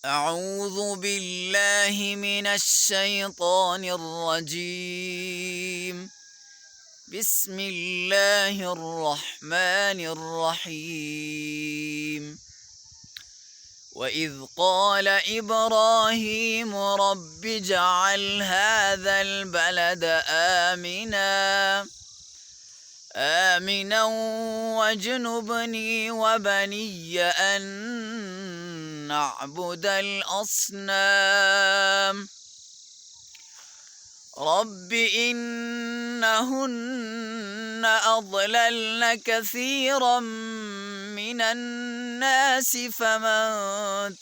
أعوذ بالله من الشيطان الرجيم. بسم الله الرحمن الرحيم. وإذ قال إبراهيم رب اجعل هذا البلد آمنا واجنبني وبني أن نعبد الأصنام. رب إنهن أضللن كثيرا من الناس فمن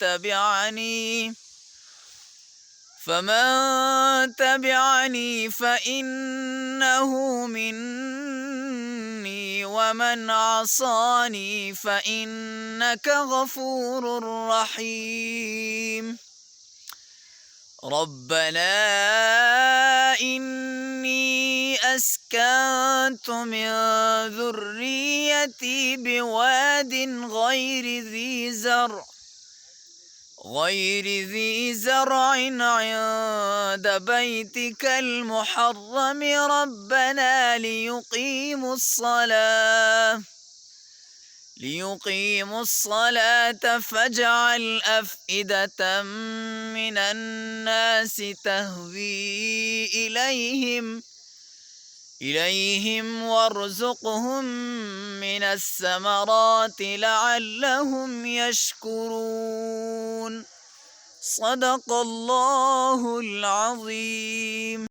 تبعني فإنه مني ومن عصاني فإنك غفور رحيم. ربنا إني أسكنت من ذريتي بواد غير ذي زرع عند بيتك المحرم ربنا ليقيموا الصلاة فاجعل أفئدة من الناس تهوي إليهم وارزقهم من الثمرات لعلهم يشكرون. صدق الله العظيم.